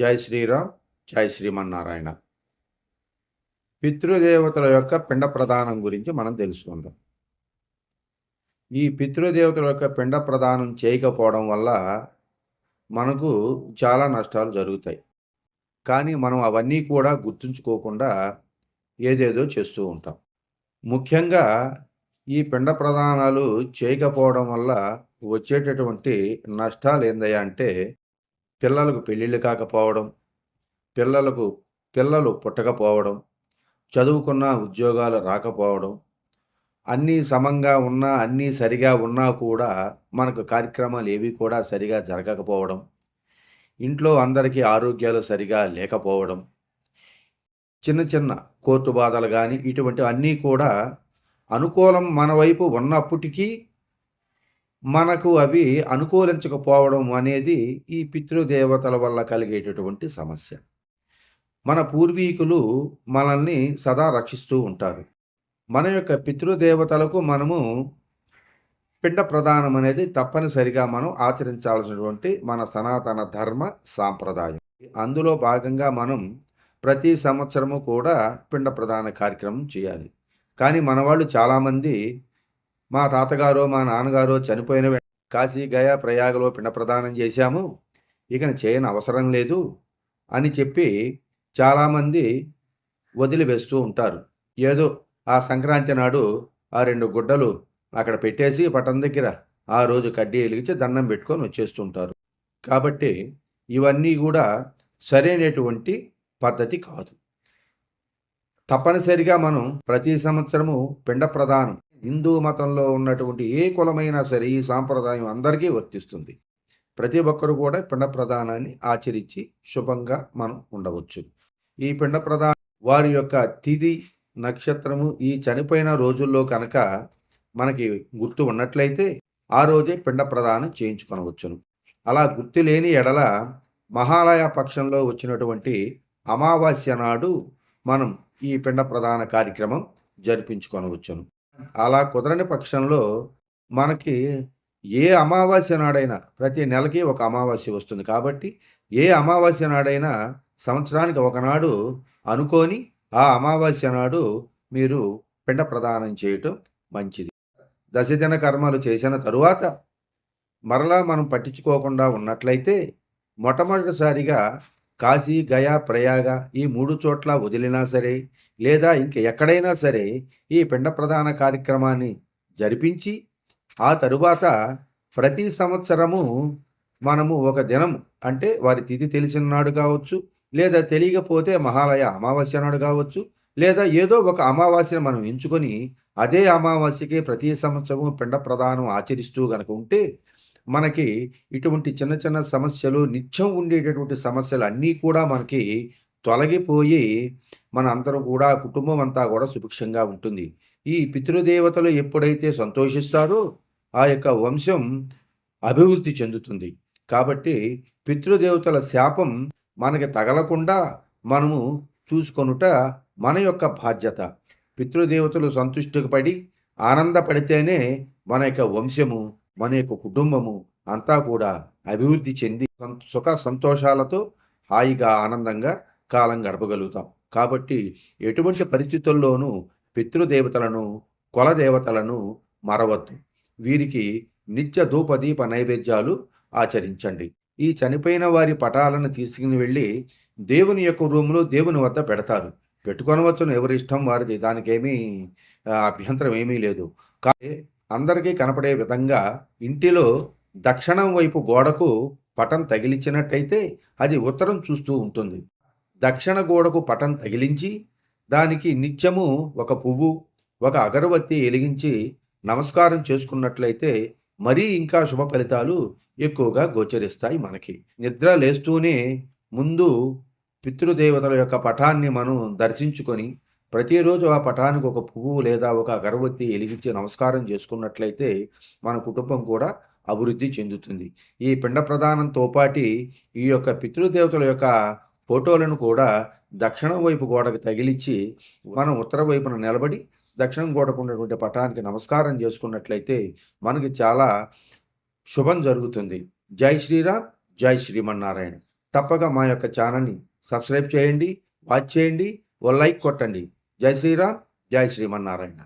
జై శ్రీరామ్, జై శ్రీమన్నారాయణ. పితృదేవతల యొక్క పిండ ప్రదానం గురించి మనం తెలుసుకుందాం. ఈ పితృదేవతల యొక్క పిండ ప్రదానం చేయకపోవడం వల్ల మనకు చాలా నష్టాలు జరుగుతాయి. కానీ మనం అవన్నీ కూడా గుర్తుంచుకోకుండా ఏదేదో చేస్తూ ఉంటాం. ముఖ్యంగా ఈ పిండ ప్రదానాలు చేయకపోవడం వల్ల వచ్చేటటువంటి నష్టాలు ఏందయ్యా అంటే, పిల్లలకు పెళ్ళిళ్ళు కాకపోవడం, పిల్లలు పుట్టకపోవడం, చదువుకున్న ఉద్యోగాలు రాకపోవడం, అన్నీ సమంగా ఉన్నా, అన్నీ సరిగా ఉన్నా కూడా మనకు కార్యక్రమాలు ఏవి కూడా సరిగా జరగకపోవడం, ఇంట్లో అందరికీ ఆరోగ్యాలు సరిగా లేకపోవడం, చిన్న చిన్న కోర్టు బాధలు గానీ ఇటువంటివన్నీ కూడా అనుకూలం మన వైపు ఉన్నప్పటికీ మనకు అవి అనుకూలించకపోవడం అనేది ఈ పితృదేవతల వల్ల కలిగేటటువంటి సమస్య. మన పూర్వీకులు మనల్ని సదా రక్షిస్తూ ఉంటారు. మన యొక్క పితృదేవతలకు మనము పిండ ప్రదానం అనేది తప్పనిసరిగా మనం ఆచరించాల్సినటువంటి మన సనాతన ధర్మ సాంప్రదాయం. అందులో భాగంగా మనం ప్రతి సంవత్సరము కూడా పిండ ప్రదాన కార్యక్రమం చేయాలి. కానీ మన వాళ్ళు చాలామంది మా తాతగారో మా నాన్నగారో చనిపోయిన కాశీ గయా ప్రయాగలో పిండ ప్రదానం చేశాము, ఇక చేయని అవసరం లేదు అని చెప్పి చాలామంది వదిలివేస్తూ ఉంటారు. ఏదో ఆ సంక్రాంతి నాడు ఆ 2 గుడ్డలు అక్కడ పెట్టేసి పటం దగ్గర ఆ రోజు కడ్డీ వెలిగించి దండం పెట్టుకొని వచ్చేస్తుంటారు. కాబట్టి ఇవన్నీ కూడా సరైనటువంటి పద్ధతి కాదు. తప్పనిసరిగా మనం ప్రతి సంవత్సరము పిండ ప్రదానం హిందూ మతంలో ఉన్నటువంటి ఏ కులమైనా సరే ఈ సాంప్రదాయం అందరికీ వర్తిస్తుంది. ప్రతి ఒక్కరు కూడా పిండ ప్రదానాన్ని ఆచరించి శుభంగా మనం ఉండవచ్చు. ఈ పిండ ప్రదానం వారి యొక్క తిథి నక్షత్రము ఈ చనిపోయిన రోజుల్లో కనుక మనకి గుర్తు ఉన్నట్లయితే ఆ రోజే పిండ ప్రదానం చేయించుకొనవచ్చును. అలా గుర్తు లేని ఎడల మహాలయ పక్షంలో వచ్చినటువంటి అమావాస్య నాడు మనం ఈ పిండ ప్రదాన కార్యక్రమం జరిపించుకొనవచ్చును. అలా కుదరని పక్షంలో మనకి ఏ అమావాస్య నాడైనా ప్రతి నెలకి ఒక అమావాస్య వస్తుంది. కాబట్టి ఏ అమావాస్య నాడైనా సంవత్సరానికి ఒకనాడు అనుకొని ఆ అమావాస్య నాడు మీరు పిండ ప్రదానం చేయటం మంచిది. దశదిన కర్మలు చేసిన తరువాత మరలా మనం పట్టించుకోకుండా ఉన్నట్లయితే మొట్టమొదటిసారిగా కాశీ గయా ప్రయాగ ఈ 3 చోట్ల వదిలినా సరే, లేదా ఇంక ఎక్కడైనా సరే ఈ పిండ ప్రదాన కార్యక్రమాన్ని జరిపించి ఆ తరువాత ప్రతి సంవత్సరము మనము ఒక దినం అంటే వారి తిథి తెలిసిన నాడు కావచ్చు, లేదా తెలియకపోతే మహాలయ అమావాస్య నాడు కావచ్చు, లేదా ఏదో ఒక అమావాస్యను మనం ఎంచుకొని అదే అమావాస్యకి ప్రతి సంవత్సరము పిండ ప్రదానం ఆచరిస్తూ గనక ఉంటే మనకి ఇటువంటి చిన్న చిన్న సమస్యలు నిత్యం ఉండేటటువంటి సమస్యలు అన్నీ కూడా మనకి తొలగిపోయి మన అందరం కూడా కుటుంబం అంతా కూడా సుభిక్షంగా ఉంటుంది. ఈ పితృదేవతలు ఎప్పుడైతే సంతోషిస్తారో ఆ యొక్క వంశం అభివృద్ధి చెందుతుంది. కాబట్టి పితృదేవతల శాపం మనకి తగలకుండా మనము చూసుకొనుట మన యొక్క బాధ్యత. పితృదేవతలు సంతుష్టిపడి ఆనందపడితేనే మన యొక్క వంశము, మన యొక్క కుటుంబము అంతా కూడా అభివృద్ధి చెంది సుఖ సంతోషాలతో హాయిగా ఆనందంగా కాలం గడపగలుగుతాం. కాబట్టి ఎటువంటి పరిస్థితుల్లోనూ పితృదేవతలను కులదేవతలను మరవద్దు. వీరికి నిత్య ధూపదీప నైవేద్యాలు ఆచరించండి. ఈ చనిపోయిన వారి పటాలను తీసుకుని వెళ్ళి దేవుని యొక్క రూములో దేవుని వద్ద పెడతారు. పెట్టుకొనవచ్చును, ఎవరి ఇష్టం వారిది, దానికేమీ అభ్యంతరం ఏమీ లేదు. కానీ అందరికీ కనపడే విధంగా ఇంటిలో దక్షిణం వైపు గోడకు పటం తగిలించినట్టయితే అది ఉత్తరం చూస్తూ ఉంటుంది. దక్షిణ గోడకు పటం తగిలించి దానికి నిత్యము ఒక పువ్వు, ఒక అగరబత్తి వెలిగించి నమస్కారం చేసుకున్నట్లయితే మరీ ఇంకా శుభ ఫలితాలు ఎక్కువగా గోచరిస్తాయి. మనకి నిద్ర లేస్తూనే ముందు పితృదేవతల యొక్క పటాన్ని మనం దర్శించుకొని ప్రతిరోజు ఆ పటానికి ఒక పువ్వు లేదా ఒక అగరబత్తి వెలిగించి నమస్కారం చేసుకున్నట్లయితే మన కుటుంబం కూడా అభివృద్ధి చెందుతుంది. ఈ పిండ ప్రదానంతో పాటి ఈ యొక్క పితృదేవతల యొక్క ఫోటోలను కూడా దక్షిణం వైపు గోడకు తగిలించి మనం ఉత్తర వైపున నిలబడి దక్షిణం గోడకు ఉన్నటువంటి పటానికి నమస్కారం చేసుకున్నట్లయితే మనకి చాలా శుభం జరుగుతుంది. జై శ్రీరామ్, జై శ్రీమన్నారాయణ. తప్పక మా యొక్క ఛానల్‌ని సబ్స్క్రైబ్ చేయండి, వాచ్ చేయండి, ఓ లైక్ కొట్టండి. జై శ్రీరామ్, జై శ్రీమన్నారాయణ.